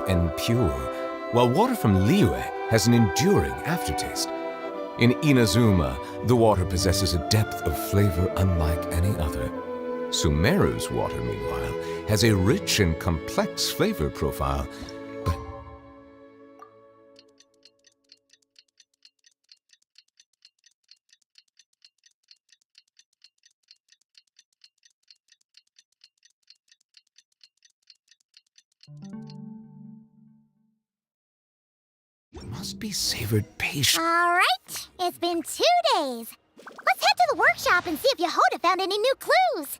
and pure, while water from Liyue has an enduring aftertaste. In Inazuma, the water possesses a depth of flavor unlike any other. Sumeru's water, meanwhile, has a rich and complex flavor profile, but must be savored patiently. All right, it's been 2 days. Let's head to the workshop and see if Yehoda found any new clues.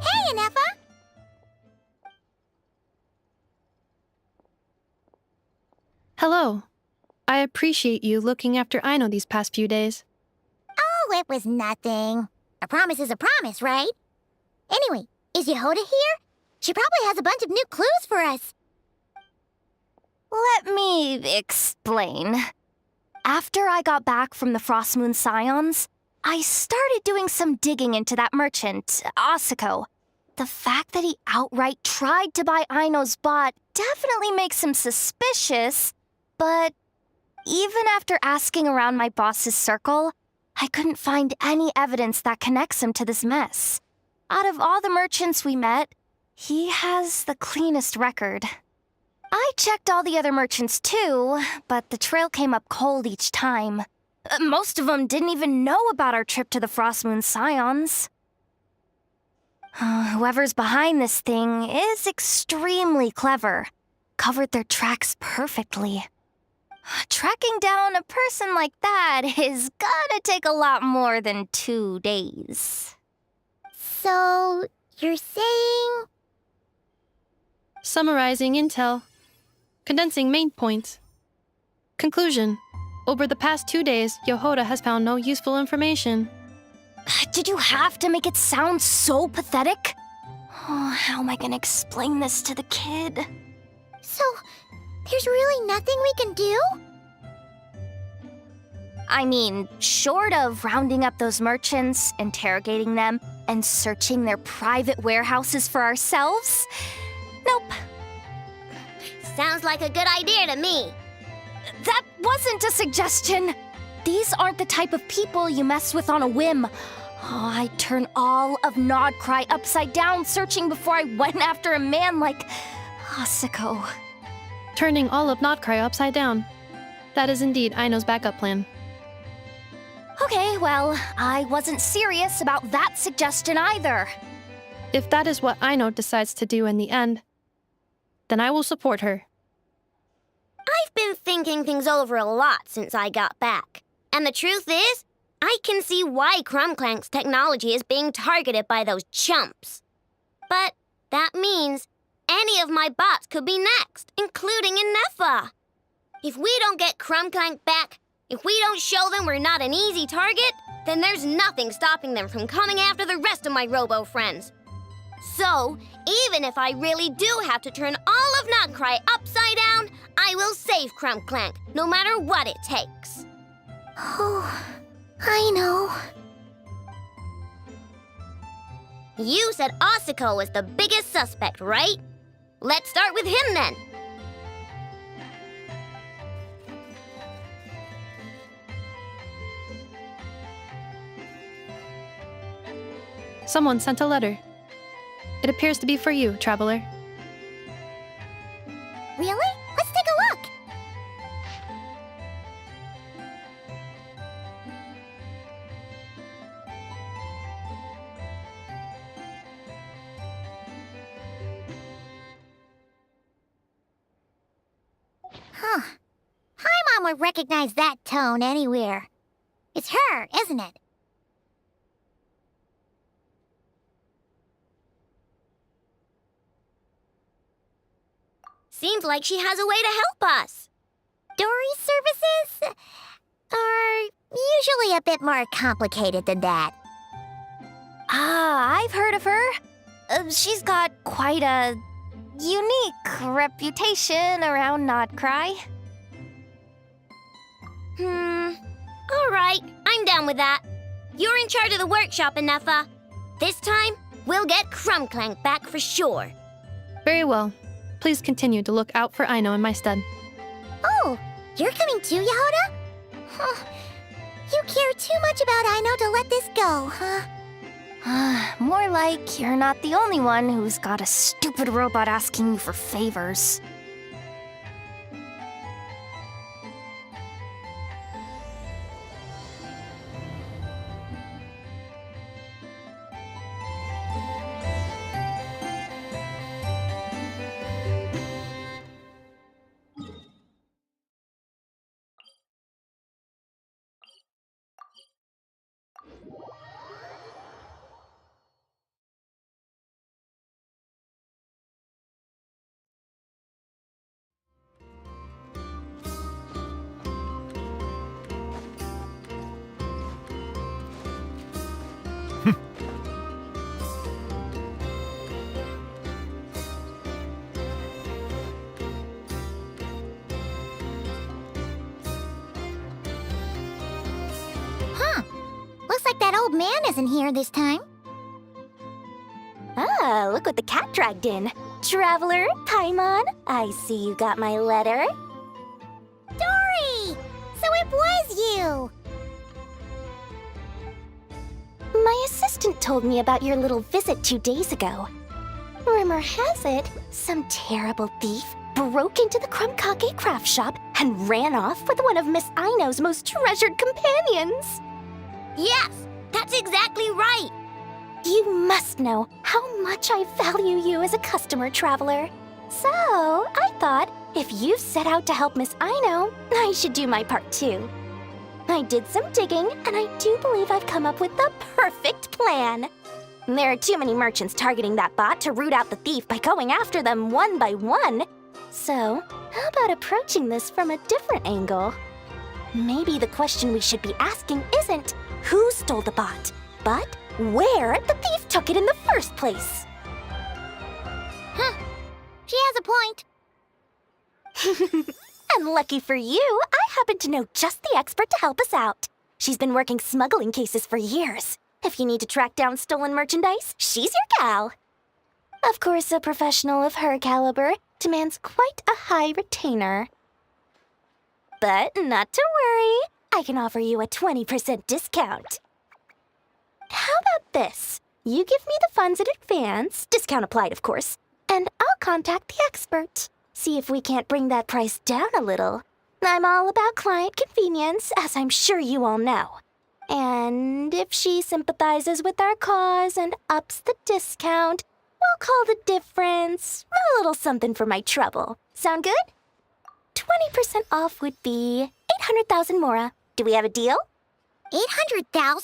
Hey, Ineffa! Hello. I appreciate you looking after Aino these past few days. Oh, it was nothing. A promise is a promise, right? Anyway, is Yehoda here? She probably has a bunch of new clues for us. Let me explain. After I got back from the Frost Moon Scions, I started doing some digging into that merchant, Asako. The fact that he outright tried to buy Aino's bot definitely makes him suspicious, but even after asking around my boss's circle, I couldn't find any evidence that connects him to this mess. Out of all the merchants we met, he has the cleanest record. I checked all the other merchants too, but the trail came up cold each time. Most of them didn't even know about our trip to the Frost Moon Scions. Whoever's behind this thing is extremely clever. Covered their tracks perfectly. Tracking down a person like that is gonna take a lot more than 2 days. So, you're saying... Summarizing intel. Condensing main points. Conclusion. Over the past 2 days, Yehoda has found no useful information. Did you have to make it sound so pathetic? Oh, how am I gonna explain this to the kid? So, there's really nothing we can do? I mean, short of rounding up those merchants, interrogating them, and searching their private warehouses for ourselves? Nope. Sounds like a good idea to me. That wasn't a suggestion. These aren't the type of people you mess with on a whim. Oh, I'd turn all of Nodcry upside down searching before I went after a man like Asako. Turning all of Nodcry upside down. That is indeed Aino's backup plan. Okay, well, I wasn't serious about that suggestion either. If that is what Aino decides to do in the end, then I will support her. I've been thinking things over a lot since I got back. And the truth is, I can see why Clink Clank's technology is being targeted by those chumps. But that means any of my bots could be next, including Ineffa. If we don't get Clink Clank back, if we don't show them we're not an easy target, then there's nothing stopping them from coming after the rest of my robo friends. So, even if I really do have to turn all of Nodcry upside down, I will save Clink Clank, no matter what it takes. Oh, I know. You said Asako was the biggest suspect, right? Let's start with him then. Someone sent a letter. It appears to be for you, traveler. Really? Let's take a look. I recognize that tone anywhere. It's her, isn't it? Seems like she has a way to help us. Dory's services are usually a bit more complicated than that. Ah, I've heard of her. She's got quite a unique reputation around Notcry. All right, I'm down with that. You're in charge of the workshop, Ineffa. This time, we'll get Clink Clank back for sure. Very well. Please continue to look out for Aino in my stead. Oh, you're coming too, Yehoda? Huh. You care too much about Aino to let this go, huh? More like you're not the only one who's got a stupid robot asking you for favors. Looks like that old man isn't here this time. Ah, look what the cat dragged in. Traveler, Paimon, I see you got my letter. Dory! So it was you! My assistant told me about your little visit 2 days ago. Rumor has it, some terrible thief broke into the Krumkake craft shop and ran off with one of Miss Aino's most treasured companions. Yes, that's exactly right. You must know how much I value you as a customer, Traveler. So, I thought, if you set out to help Miss Aino, I should do my part too. I did some digging, and I do believe I've come up with the perfect plan. There are too many merchants targeting that bot to root out the thief by going after them one by one. So, how about approaching this from a different angle? Maybe the question we should be asking isn't who stole the bot, but where the thief took it in the first place. She has a point. And lucky for you, I happen to know just the expert to help us out. She's been working smuggling cases for years. If you need to track down stolen merchandise, she's your gal. Of course, a professional of her caliber demands quite a high retainer. But not to worry, I can offer you a 20% discount. How about this? You give me the funds in advance, discount applied of course, and I'll contact the expert. See if we can't bring that price down a little. I'm all about client convenience, as I'm sure you all know. And if she sympathizes with our cause and ups the discount, we'll call the difference a little something for my trouble. Sound good? 20% off would be 800,000 mora. Do we have a deal? 800,000?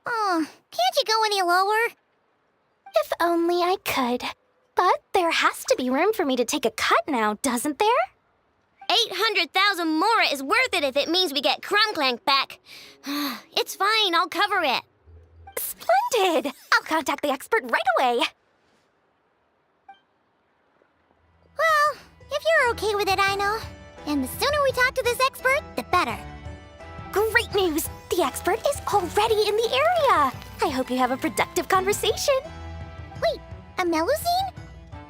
Oh, can't you go any lower? If only I could. But there has to be room for me to take a cut now, doesn't there? 800,000 mora is worth it if it means we get Clink Clank back. It's fine, I'll cover it. Splendid! I'll contact the expert right away. Well, if you're okay with it, Aino. And the sooner we talk to this expert, the better. Great news! The expert is already in the area. I hope you have a productive conversation. Wait, a Melusine?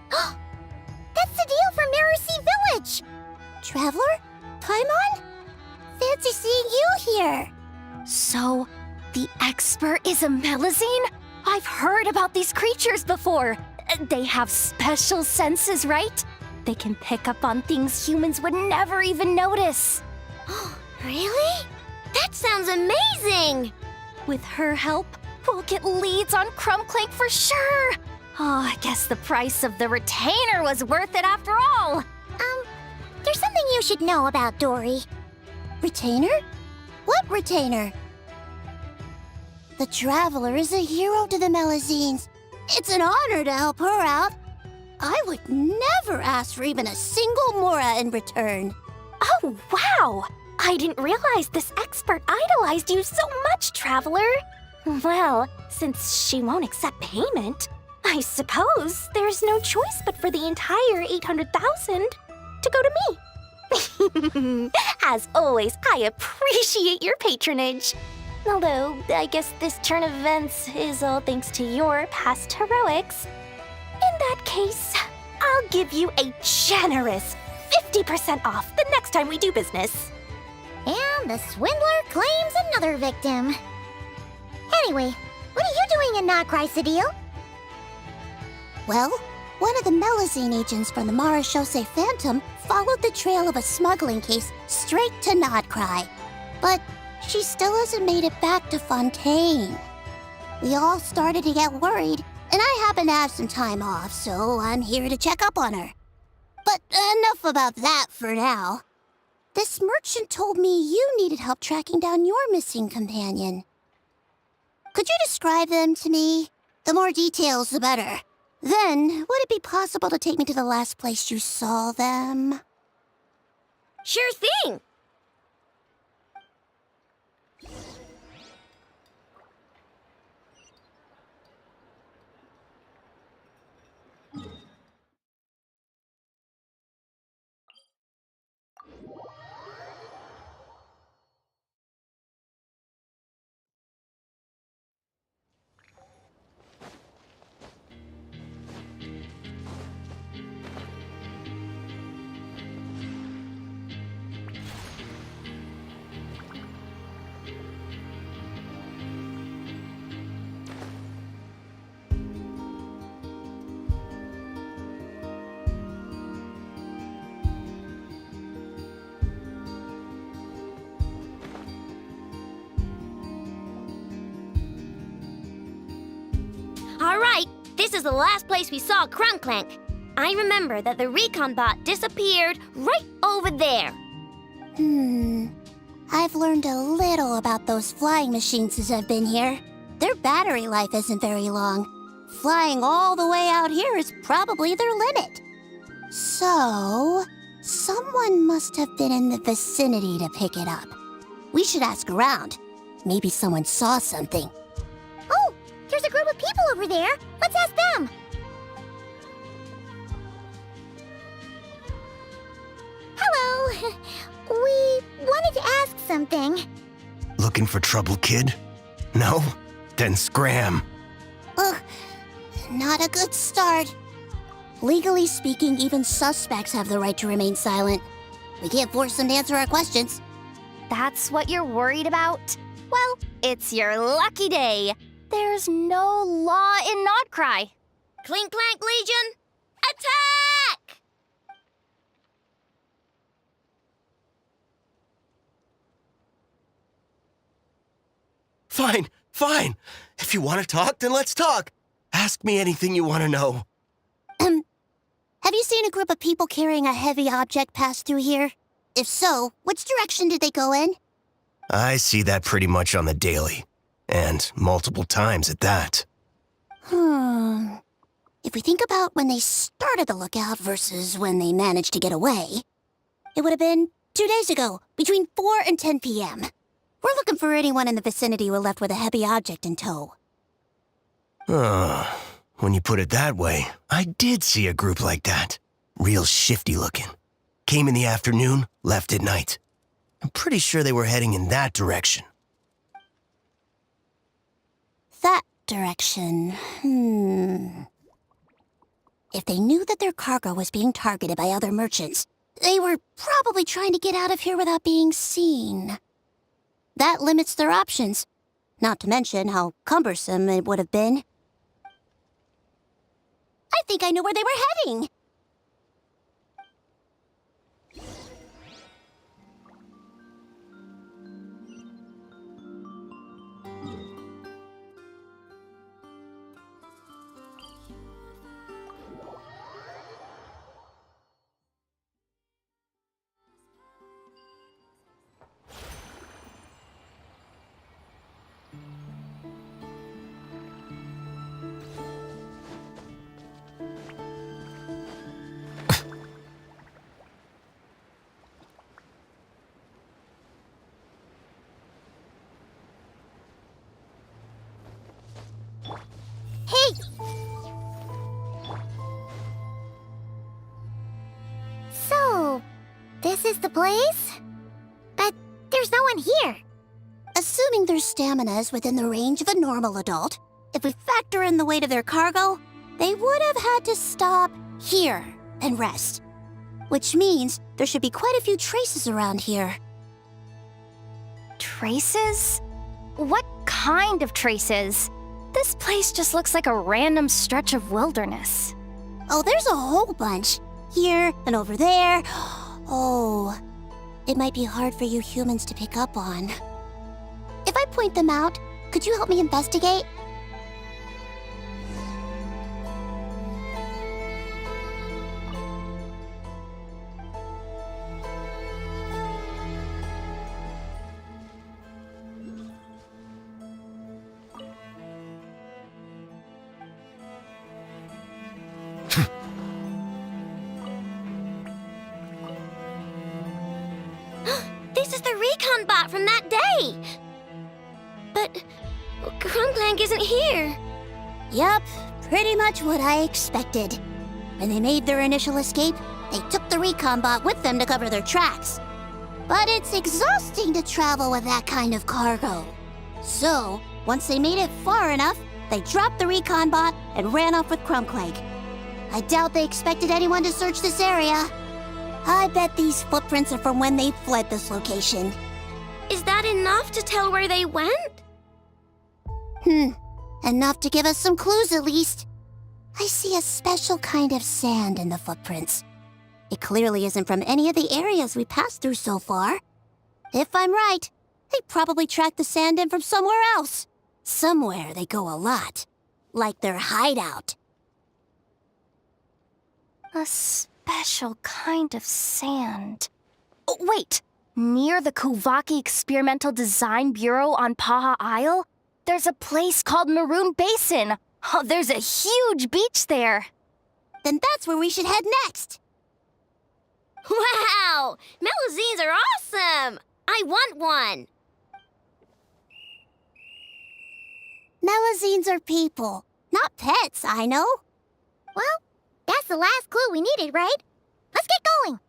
That's the deal from Immersive Village! Traveler? Paimon? Fancy seeing you here. So, the expert is a Melusine? I've heard about these creatures before. They have special senses, right? They can pick up on things humans would never even notice. Really? That sounds amazing! With her help, we'll get leads on Clink Clank for sure. Oh, I guess the price of the retainer was worth it after all. There's something you should know about Dory. Retainer? What retainer? The Traveler is a hero to the Melazines. It's an honor to help her out. I would never ask for even a single mora in return. Oh, wow! I didn't realize this expert idolized you so much, Traveler. Well, since she won't accept payment, I suppose there's no choice but for the entire 800,000 to go to me. As always, I appreciate your patronage. Although, I guess this turn of events is all thanks to your past heroics. In that case, I'll give you a generous 50% off the next time we do business. And the swindler claims another victim. Anyway, what are you doing in Nodcry, Cedille? Well, one of the Melazine agents from the Marechaussee Phantom followed the trail of a smuggling case straight to Nodcry. But she still hasn't made it back to Fontaine. We all started to get worried, and I happen to have some time off, so I'm here to check up on her. But enough about that for now. This merchant told me you needed help tracking down your missing companion. Could you describe them to me? The more details, the better. Then, would it be possible to take me to the last place you saw them? Sure thing! All right, this is the last place we saw Clink Clank. I remember that the recon bot disappeared right over there. I've learned a little about those flying machines since I've been here. Their battery life isn't very long. Flying all the way out here is probably their limit. So, someone must have been in the vicinity to pick it up. We should ask around. Maybe someone saw something. Oh, there's a group of people over there. Let's ask them. Hello. We wanted to ask something. Looking for trouble, kid? No? Then scram. Ugh, not a good start. Legally speaking, even suspects have the right to remain silent. We can't force them to answer our questions. That's what you're worried about? Well, it's your lucky day. There's no law in Nodcry. Clink Clank Legion, attack! Fine, fine. If you want to talk, then let's talk. Ask me anything you want to know. Have you seen a group of people carrying a heavy object pass through here? If so, which direction did they go in? I see that pretty much on the daily. And multiple times at that. If we think about when they started the lookout versus when they managed to get away, it would have been 2 days ago, between 4 and 10 p.m. We're looking for anyone in the vicinity who left with a heavy object in tow. When you put it that way, I did see a group like that. Real shifty looking. Came in the afternoon, left at night. I'm pretty sure they were heading in that direction. That direction, If they knew that their cargo was being targeted by other merchants, they were probably trying to get out of here without being seen. That limits their options, not to mention how cumbersome it would have been. I think I know where they were heading. Hey! So, this is the place? But there's no one here. Assuming their stamina is within the range of a normal adult, if we factor in the weight of their cargo, they would have had to stop here and rest. Which means there should be quite a few traces around here. Traces? What kind of traces? This place just looks like a random stretch of wilderness. Oh, there's a whole bunch. Here and over there. Oh, it might be hard for you humans to pick up on. If I point them out, could you help me investigate? This is the recon bot from that day! But Clink Clank isn't here. Yup, pretty much what I expected. When they made their initial escape, they took the recon bot with them to cover their tracks. But it's exhausting to travel with that kind of cargo. So, once they made it far enough, they dropped the recon bot and ran off with Clink Clank. I doubt they expected anyone to search this area. I bet these footprints are from when they fled this location. Is that enough to tell where they went? Enough to give us some clues at least. I see a special kind of sand in the footprints. It clearly isn't from any of the areas we passed through so far. If I'm right, they probably tracked the sand in from somewhere else. Somewhere they go a lot. Like their hideout. A special kind of sand. Oh, wait! Near the Kuvaki Experimental Design Bureau on Paha Isle, there's a place called Maroon Basin. Oh, there's a huge beach there. Then that's where we should head next. Wow! Melazines are awesome! I want one! Melazines are people, not pets, I know. Well, that's the last clue we needed, right? Let's get going!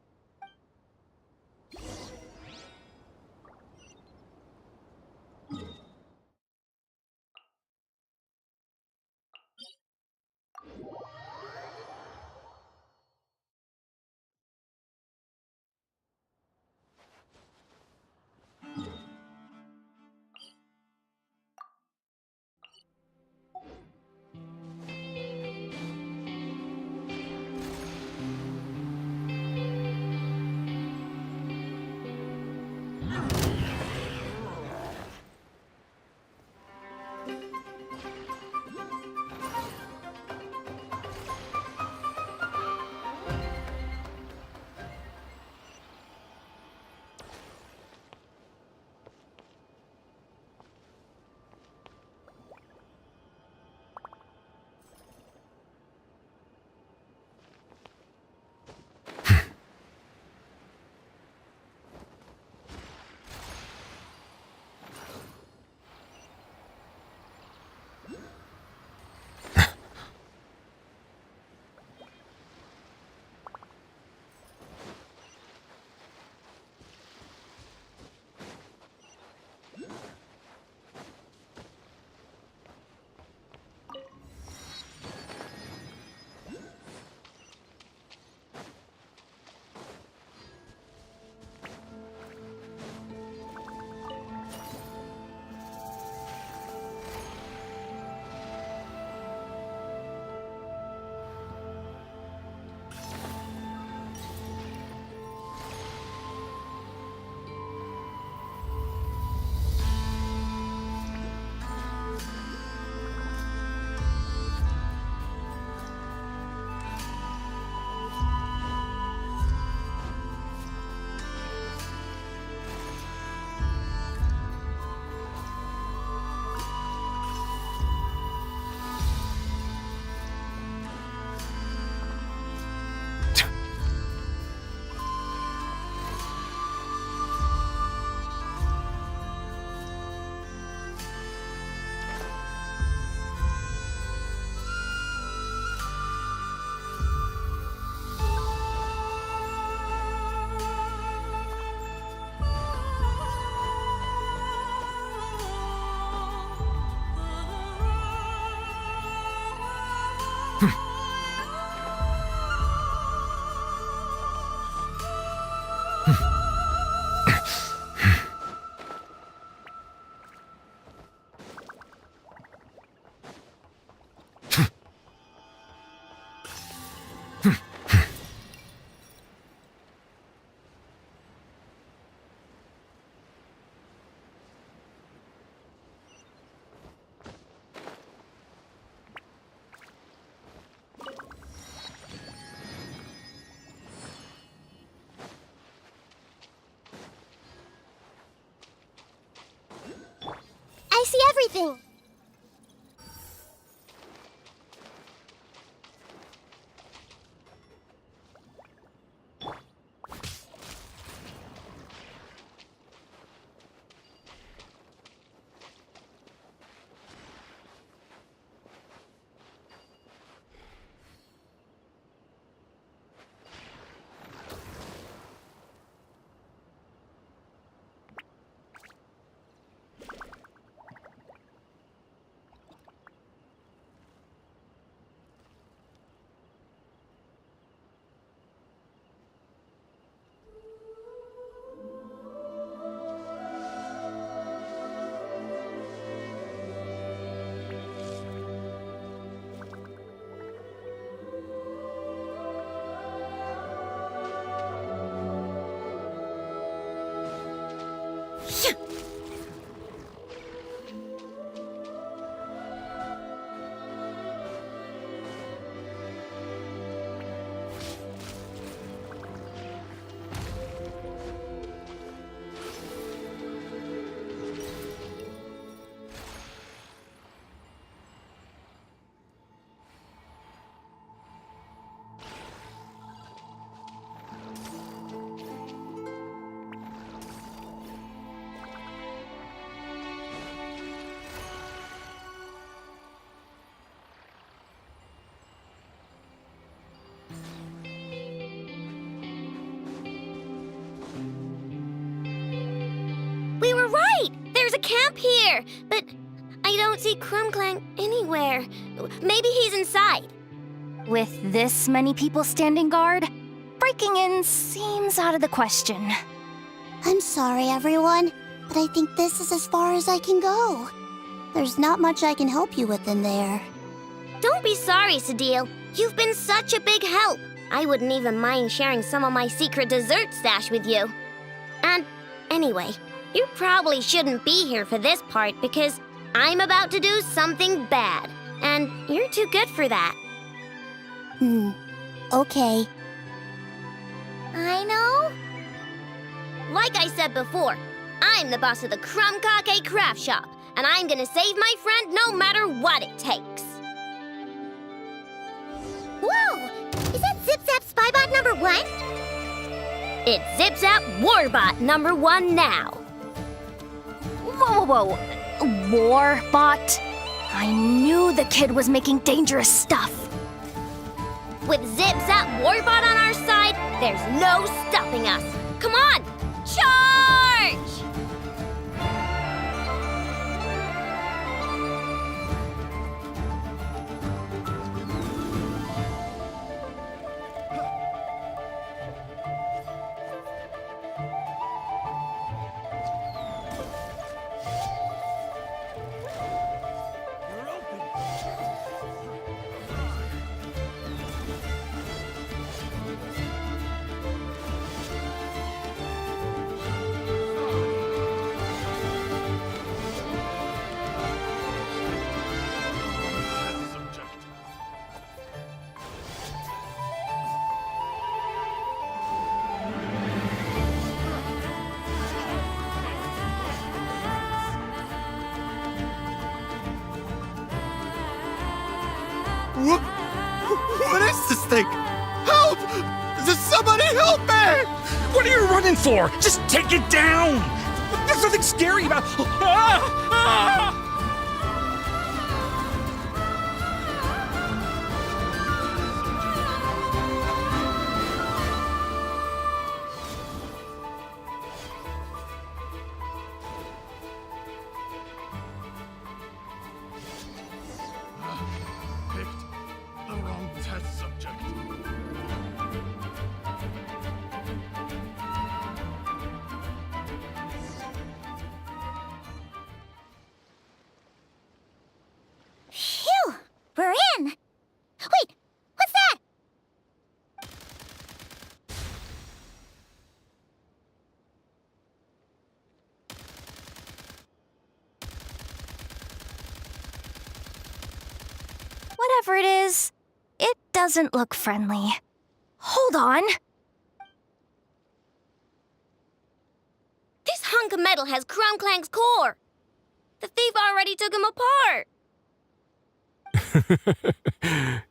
I see everything. We were right! There's a camp here! But I don't see Clink Clank anywhere. Maybe he's inside. With this many people standing guard, breaking in seems out of the question. I'm sorry, everyone, but I think this is as far as I can go. There's not much I can help you with in there. Don't be sorry, Sadil. You've been such a big help. I wouldn't even mind sharing some of my secret dessert stash with you. And anyway, you probably shouldn't be here for this part because I'm about to do something bad. And you're too good for that. Okay. I know. Like I said before, I'm the boss of the Crumb-Kake Craft Shop, and I'm gonna save my friend no matter what it takes. Whoa! Is that Zip Zap Spybot number 1? It's Zip Zap Warbot number 1 now. Whoa, whoa, whoa. Warbot? I knew the kid was making dangerous stuff. With Zip Zap Warbot on our side, there's no stopping us. Come on, charge! What is this thing? Help! Does somebody help me? What are you running for? Just take it down! There's nothing scary about... Ah! Ah! Picked the wrong whatever it is, it doesn't look friendly. Hold on. This hunk of metal has Clink Clank's core. The thief already took him apart.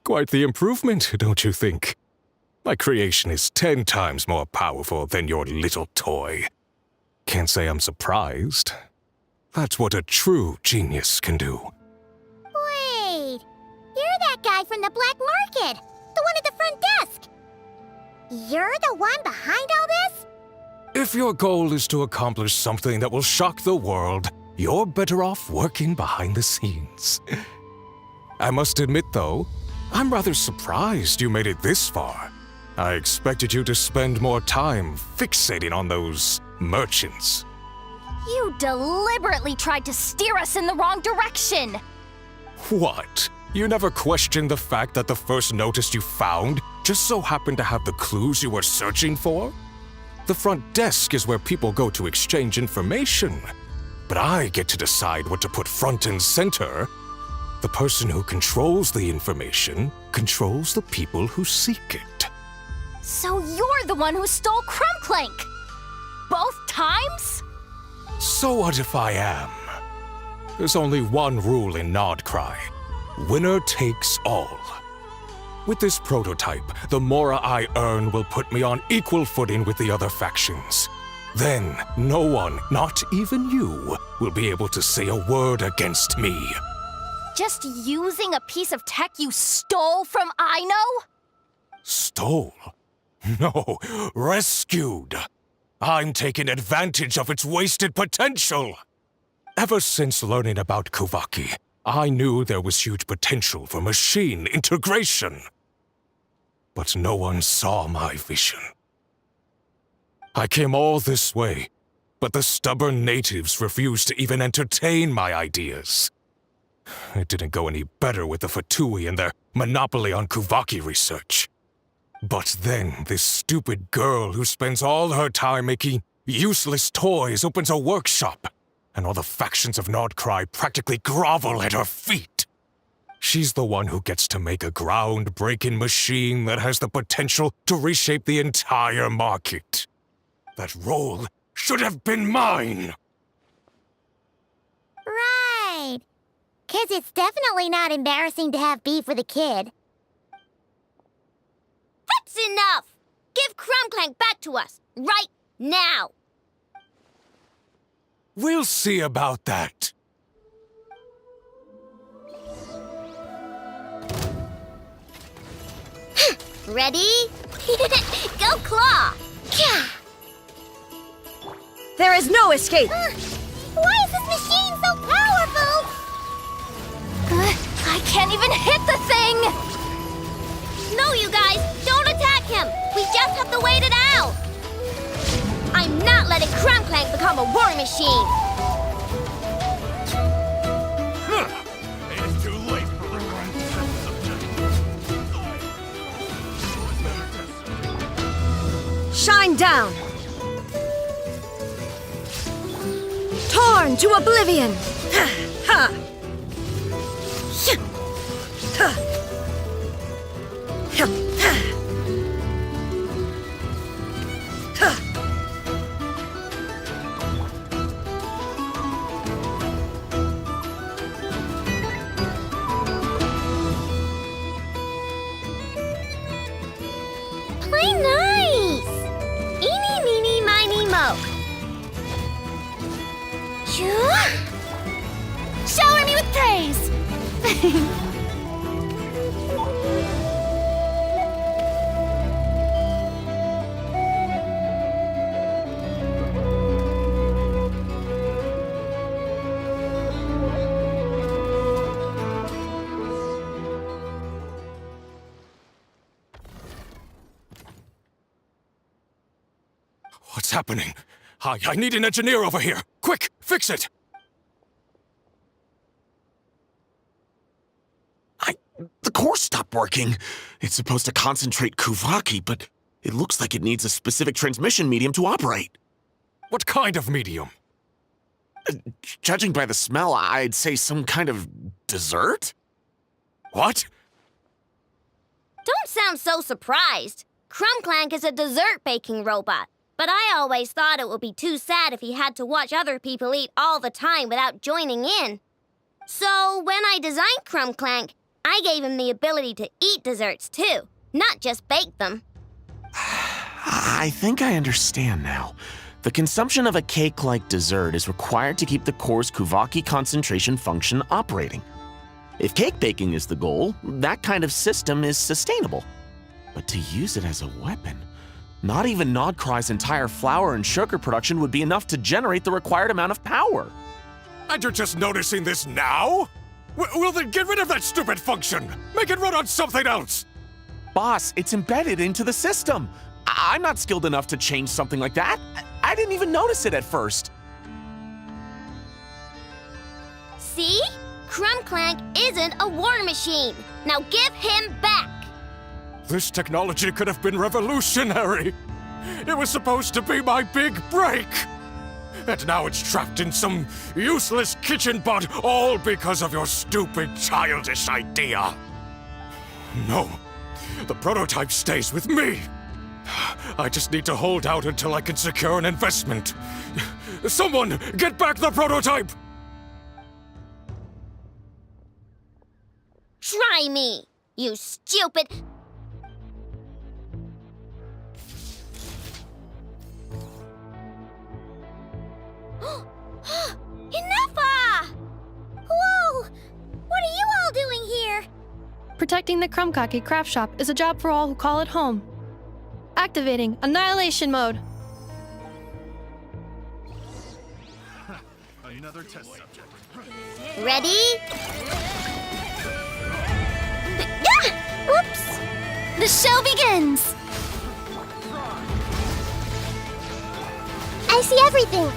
Quite the improvement, don't you think? My creation is 10 times more powerful than your little toy. Can't say I'm surprised. That's what a true genius can do. Wait, you're that guy from the black market, the one at the front desk. You're the one behind all this? If your goal is to accomplish something that will shock the world, you're better off working behind the scenes. I must admit, though, I'm rather surprised you made it this far. I expected you to spend more time fixating on those merchants. You deliberately tried to steer us in the wrong direction. What? You never questioned the fact that the first notice you found just so happened to have the clues you were searching for? The front desk is where people go to exchange information. But I get to decide what to put front and center. The person who controls the information controls the people who seek it. So you're the one who stole Clink Clank? Both times? So what if I am? There's only one rule in Nodcry. Winner takes all. With this prototype, the mora I earn will put me on equal footing with the other factions. Then, no one, not even you, will be able to say a word against me. Just using a piece of tech you stole from Aino? Stole? No, rescued. I'm taking advantage of its wasted potential. Ever since learning about Kuvaki, I knew there was huge potential for machine integration. But no one saw my vision. I came all this way, but the stubborn natives refused to even entertain my ideas. It didn't go any better with the Fatui and their monopoly on Kuvaki research. But then this stupid girl who spends all her time making useless toys opens a workshop, and all the factions of Nodcry practically grovel at her feet. She's the one who gets to make a groundbreaking machine that has the potential to reshape the entire market. That role should have been mine! Right. 'Cause it's definitely not embarrassing to have beef with a kid. That's enough! Give Clink Clank back to us, right now! We'll see about that. Ready? Go Claw! There is no escape! Why is this machine so powerful? I can't even hit the thing! No, you guys, don't attack him! We just have to wait it out! I'm not letting Clink Clank become a war machine! It's too late for the Shine down! Torn to oblivion! Ha! Ha! Ha! Ha! Ha! Play nice! Eeny, meeny, miny, mo. Shower me with praise! What's happening? I need an engineer over here. Quick, fix it! The core stopped working. It's supposed to concentrate Kuvaki, but it looks like it needs a specific transmission medium to operate. What kind of medium? Judging by the smell, I'd say some kind of dessert? What? Don't sound so surprised. Clink Clank is a dessert baking robot, but I always thought it would be too sad if he had to watch other people eat all the time without joining in. So when I designed Clink Clank, I gave him the ability to eat desserts too, not just bake them. I think I understand now. The consumption of a cake-like dessert is required to keep the core's Kuvaki concentration function operating. If cake baking is the goal, that kind of system is sustainable. But to use it as a weapon, not even Nodcry's entire flour and sugar production would be enough to generate the required amount of power. And you're just noticing this now? Well then get rid of that stupid function! Make it run on something else! Boss, it's embedded into the system. I'm not skilled enough to change something like that. I didn't even notice it at first. See? Clink Clank isn't a war machine. Now give him back. This technology could have been revolutionary. It was supposed to be my big break. And now it's trapped in some useless kitchen bot, all because of your stupid, childish idea. No, the prototype stays with me. I just need to hold out until I can secure an investment. Someone, get back the prototype! Try me, you stupid... Ineffa! Whoa! What are you all doing here? Protecting the Krumkake craft shop is a job for all who call it home. Activating Annihilation Mode. Another test subject. Ready? Whoops! The show begins! I see everything.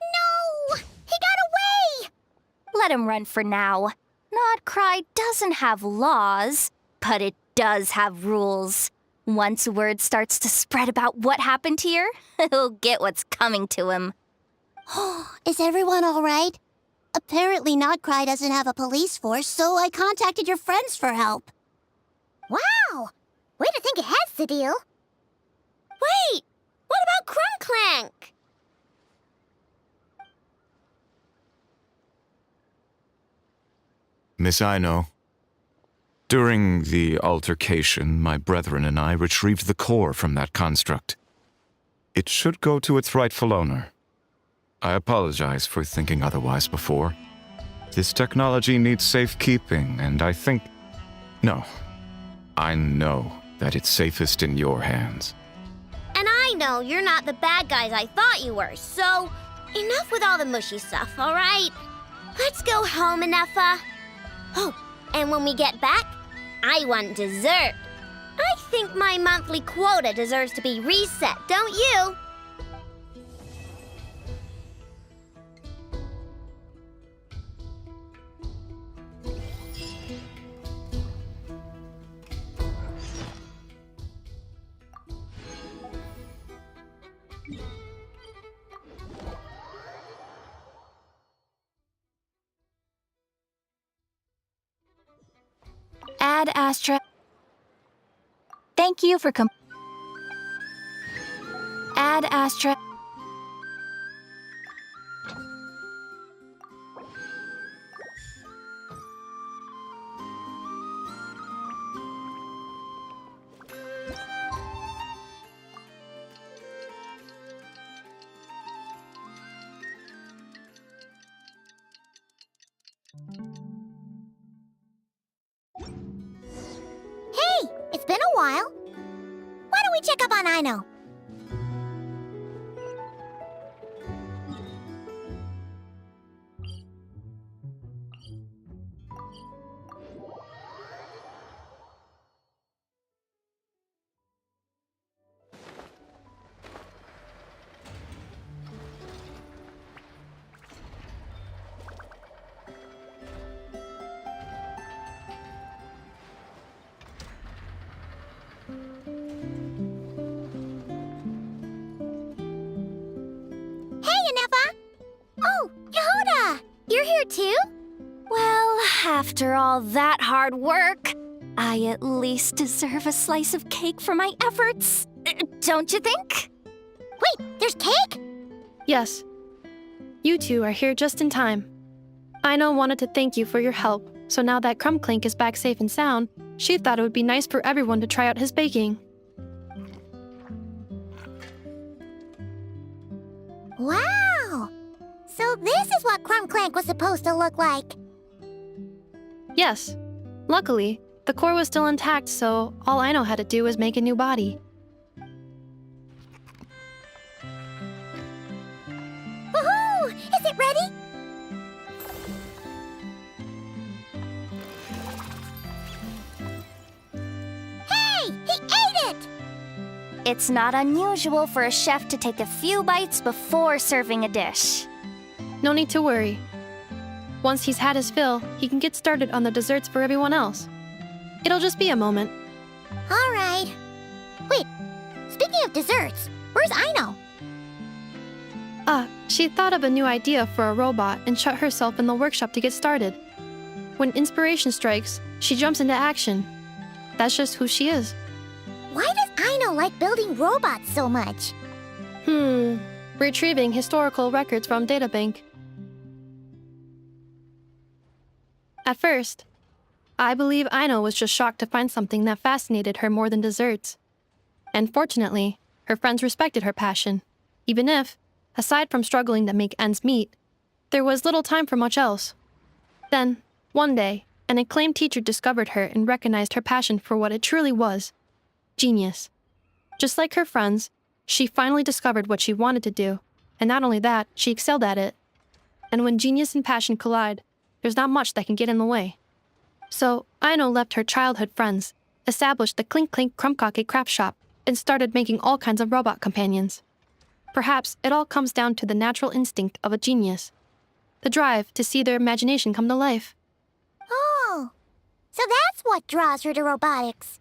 No! He got away! Let him run for now. Nodcry doesn't have laws, but it does have rules. Once word starts to spread about what happened here, he'll get what's coming to him. Is everyone all right? Apparently Nodcry doesn't have a police force, so I contacted your friends for help. Wow! Way to think ahead, Sadil. Wait! What about Clink Clank? Miss Aino, during the altercation, my brethren and I retrieved the core from that construct. It should go to its rightful owner. I apologize for thinking otherwise before. This technology needs safekeeping, and I think... No. I know that it's safest in your hands. And I know you're not the bad guys I thought you were, so enough with all the mushy stuff, all right? Let's go home, Ineffa. Oh, and when we get back, I want dessert. I think my monthly quota deserves to be reset, don't you? Ad Astra. Thank you for Ad Astra. Hey, it's been a while. Why don't we check up on Aino? After all that hard work, I at least deserve a slice of cake for my efforts. Don't you think? Wait, there's cake? Yes. You two are here just in time. Aino wanted to thank you for your help, so now that Clink Clank is back safe and sound, she thought it would be nice for everyone to try out his baking. Wow! So this is what Clink Clank was supposed to look like. Yes. Luckily, the core was still intact, so all Aino had to do was make a new body. Woohoo! Is it ready? Hey! He ate it! It's not unusual for a chef to take a few bites before serving a dish. No need to worry. Once he's had his fill, he can get started on the desserts for everyone else. It'll just be a moment. All right. Wait, speaking of desserts, where's Aino? She thought of a new idea for a robot and shut herself in the workshop to get started. When inspiration strikes, she jumps into action. That's just who she is. Why does Aino like building robots so much? Retrieving historical records from databank. At first, I believe Aino was just shocked to find something that fascinated her more than desserts. And fortunately, her friends respected her passion, even if, aside from struggling to make ends meet, there was little time for much else. Then, one day, an acclaimed teacher discovered her and recognized her passion for what it truly was: genius. Just like her friends, she finally discovered what she wanted to do, and not only that, she excelled at it. And when genius and passion collide, there's not much that can get in the way. So, Aino left her childhood friends, established the Clink Clank Crumbcocky craft shop, and started making all kinds of robot companions. Perhaps it all comes down to the natural instinct of a genius, the drive to see their imagination come to life. Oh, so that's what draws her to robotics.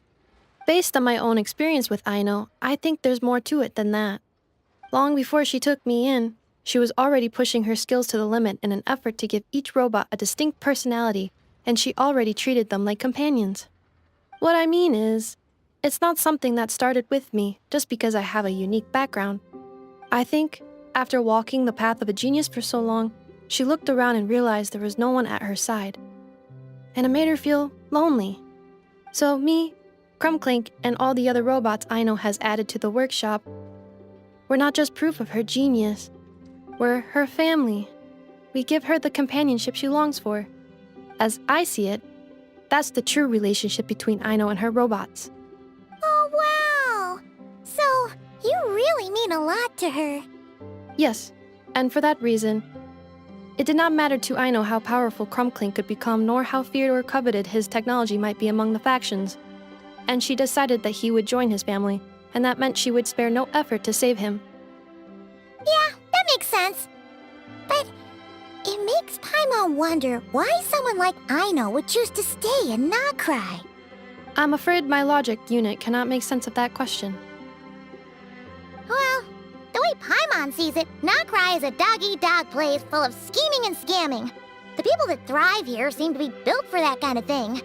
Based on my own experience with Aino, I think there's more to it than that. Long before she took me in, she was already pushing her skills to the limit in an effort to give each robot a distinct personality, and she already treated them like companions. What I mean is, it's not something that started with me just because I have a unique background. I think, after walking the path of a genius for so long, she looked around and realized there was no one at her side. And it made her feel lonely. So me, Clink Clank, and all the other robots Aino has added to the workshop, we're not just proof of her genius. We're her family. We give her the companionship she longs for. As I see it, that's the true relationship between Aino and her robots. Oh, wow! So, you really mean a lot to her. Yes, and for that reason, it did not matter to Aino how powerful Clink Clank could become, nor how feared or coveted his technology might be among the factions. And she decided that he would join his family, and that meant she would spare no effort to save him. Yeah, that makes sense. But it makes Paimon wonder why someone like Aino would choose to stay and not cry. I'm afraid my logic unit cannot make sense of that question. Well, the way Paimon sees it, Nokrai is a dog-eat-dog place full of scheming and scamming. The people that thrive here seem to be built for that kind of thing.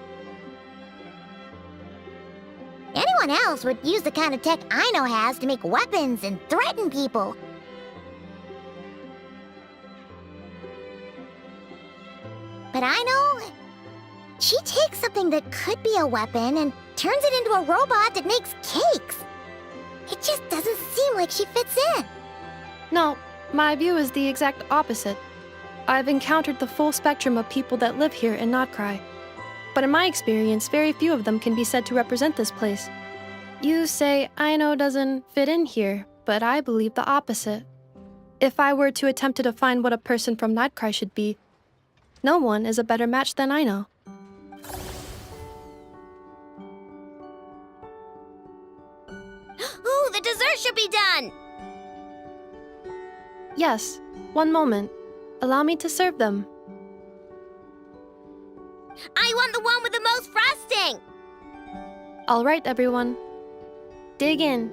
Anyone else would use the kind of tech Aino has to make weapons and threaten people. But Aino, she takes something that could be a weapon and turns it into a robot that makes cakes. It just doesn't seem like she fits in. No, my view is the exact opposite. I've encountered the full spectrum of people that live here in Nokrai. But in my experience, very few of them can be said to represent this place. You say Aino doesn't fit in here, but I believe the opposite. If I were to attempt to define what a person from Nokrai should be, no one is a better match than Aino. Ooh, the dessert should be done! Yes, one moment. Allow me to serve them. I want the one with the most frosting! All right, everyone. Dig in.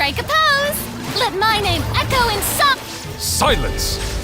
Strike a pose! Let my name echo in sup! Silence!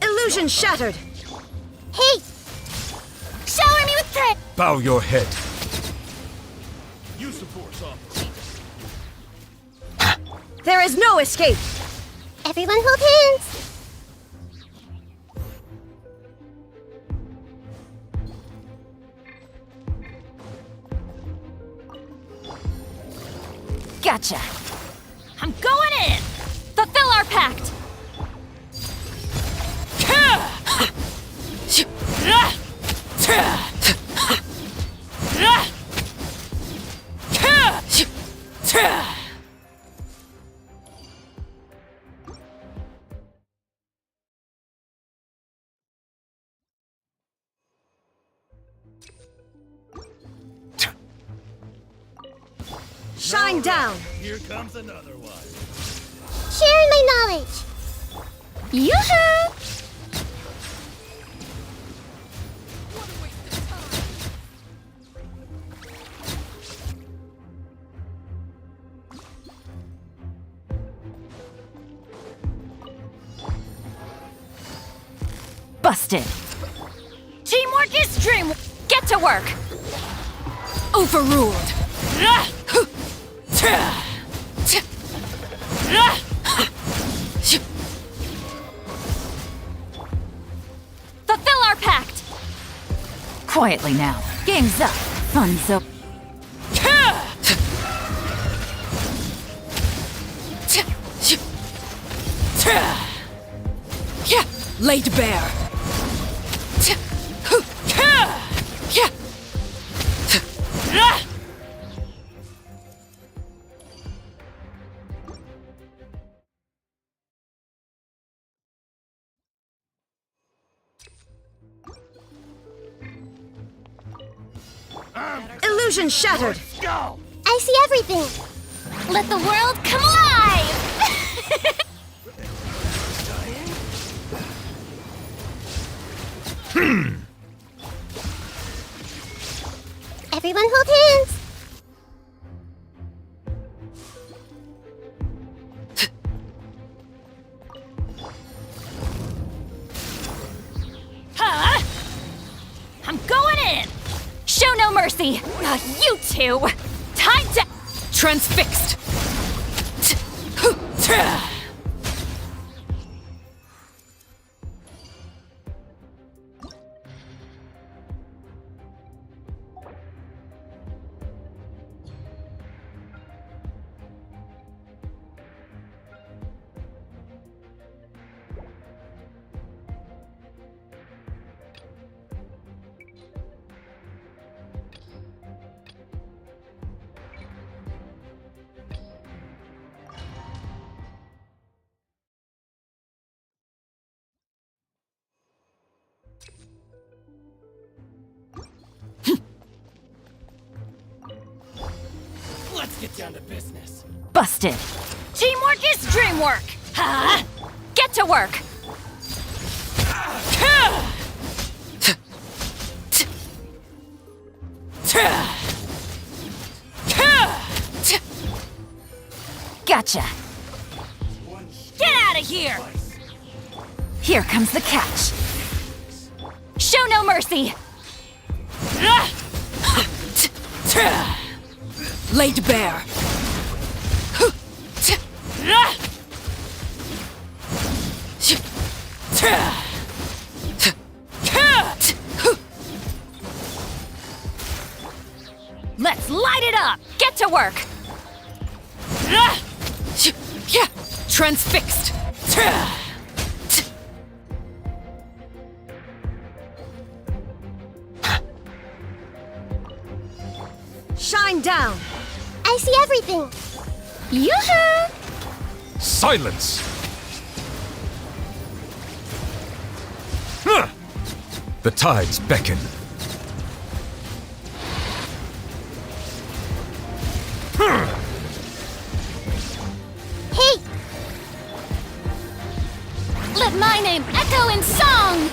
Illusion shattered! Hey! Shower me with threat! Bow your head. There is no escape! Everyone hold hands! Gotcha. I'm going in! Fulfill our pact! Shine down! Sharing my knowledge! Yoo-hoo! Busted. Teamwork is dream. Get to work. Overruled. Fulfill our pact. Quietly now. Game's up. Fun's up. Laid bare. Illusion shattered! I see everything! Let the world come alive! Everyone hold hands! Huh? I'm going in! Show no mercy! You two! Time to... Transfixed! Let's get down to business. Busted. Teamwork is dreamwork! Huh? Get to work! Gotcha. Get out of here! Here comes the catch. Show no mercy! Laid bare. Let's light it up! Get to work! Transfixed! Shine down! I see everything! Yoo-hoo! Silence! Huh. The tides beckon. Hey! Let my name echo in song!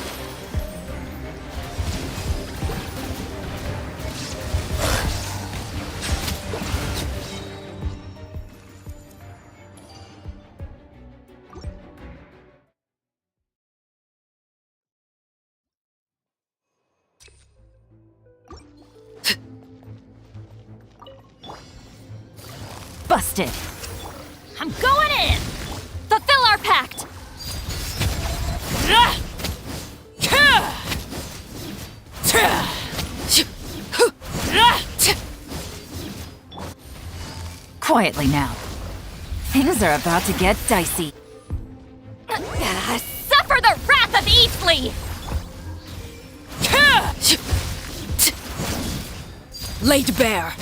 Busted. I'm going in! Fulfill our pact! Quietly now. Things are about to get dicey. Suffer the wrath of Eastleigh! Laid bare.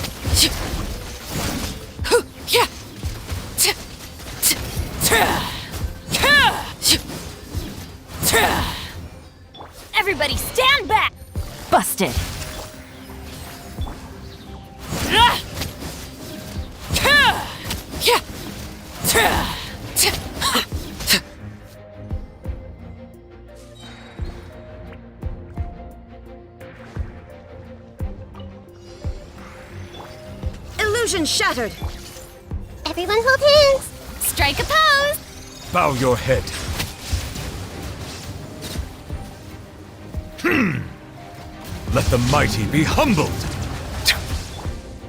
Everybody stand back! Busted. Illusion shattered! Everyone hold hands! Strike a pose! Bow your head. Let the mighty be humbled.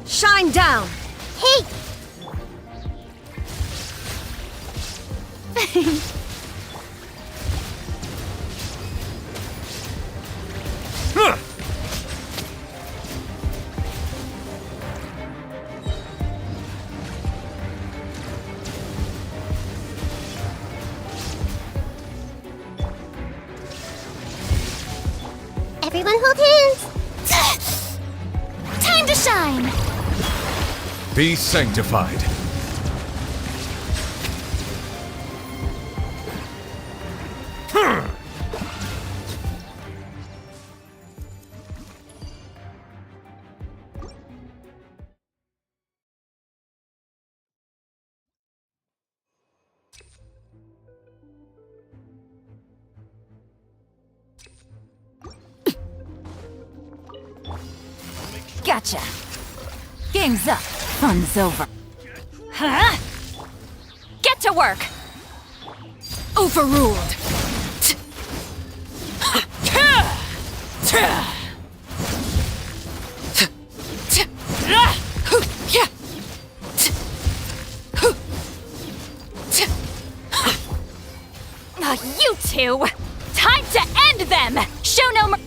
Shine down! Hey! Huh. Everyone hold hands! Time to shine! Be sanctified. Gotcha. Game's up. Fun's over. Huh? Get to work! Overruled. You two! Time to end them! Show no mer-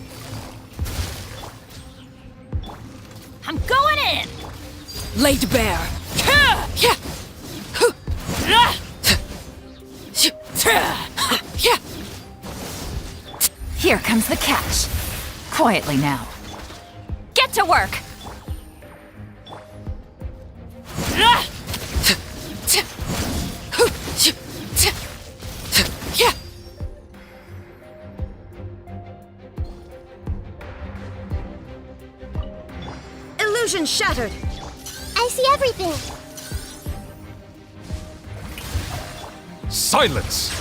I'm going in! Laid bare. Here comes the catch. Quietly now. Get to work! Illusion shattered! I see everything! Silence!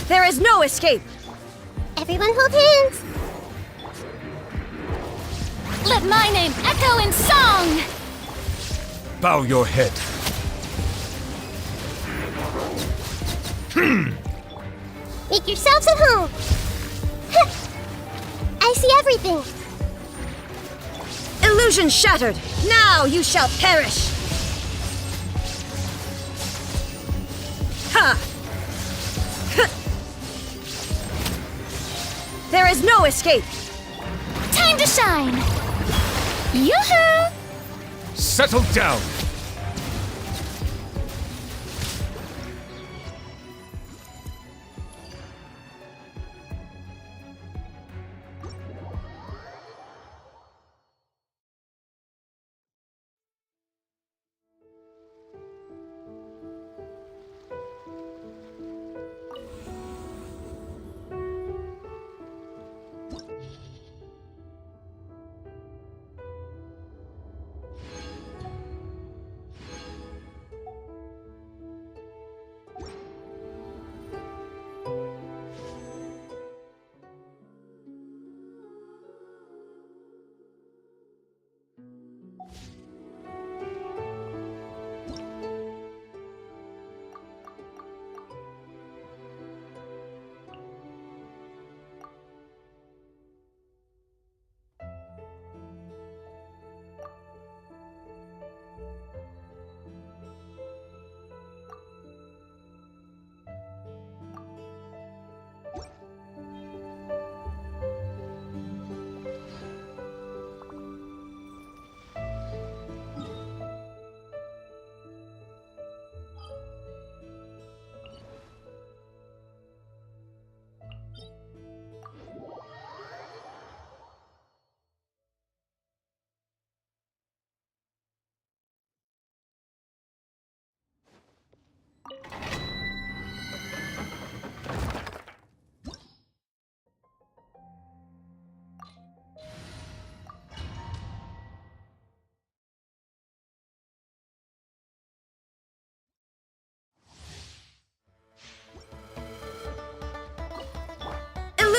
There is no escape! Everyone hold hands! Let my name echo in song! Bow your head. Make yourselves at home! I see everything! Illusion shattered! Now you shall perish! Ha! There is no escape! Time to shine! Yoo-hoo! Settle down!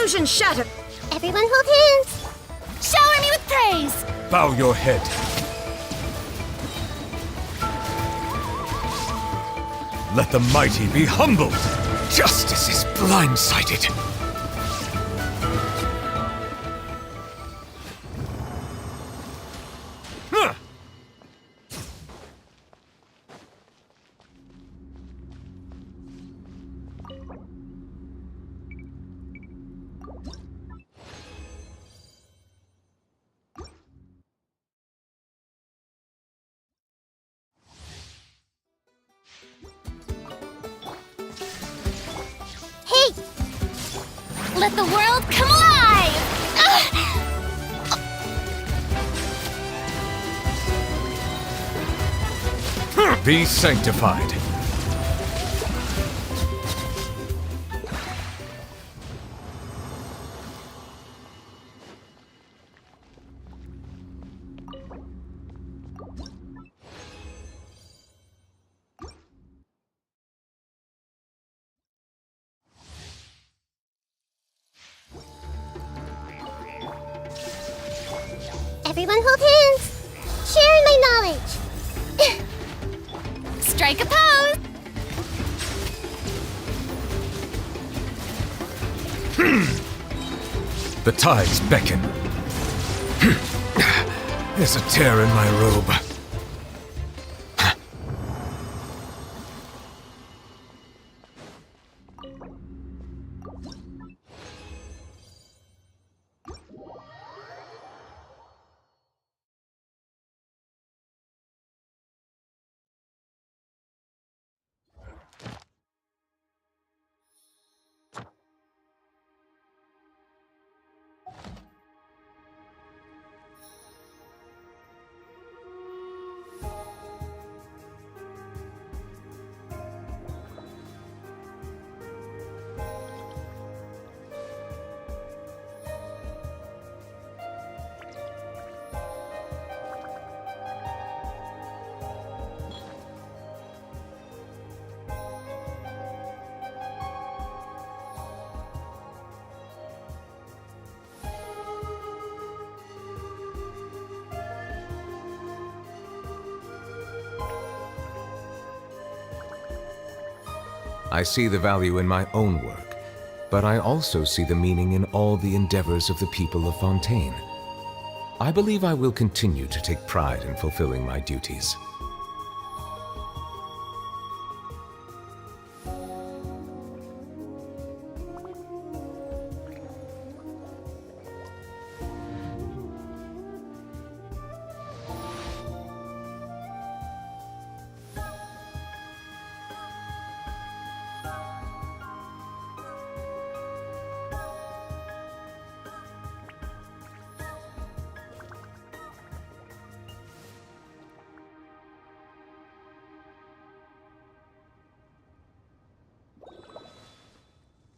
Illusion shattered! Everyone hold hands. Shower me with praise! Bow your head. Let the mighty be humbled. Justice is blindsided. Huh. Hey, Let the world come alive! Be sanctified. everyone hold hands. Sharing my knowledge. Strike a pose! The tides beckon. There's a tear in my robe. I see the value in my own work, but I also see the meaning in all the endeavors of the people of Fontaine. I believe I will continue to take pride in fulfilling my duties.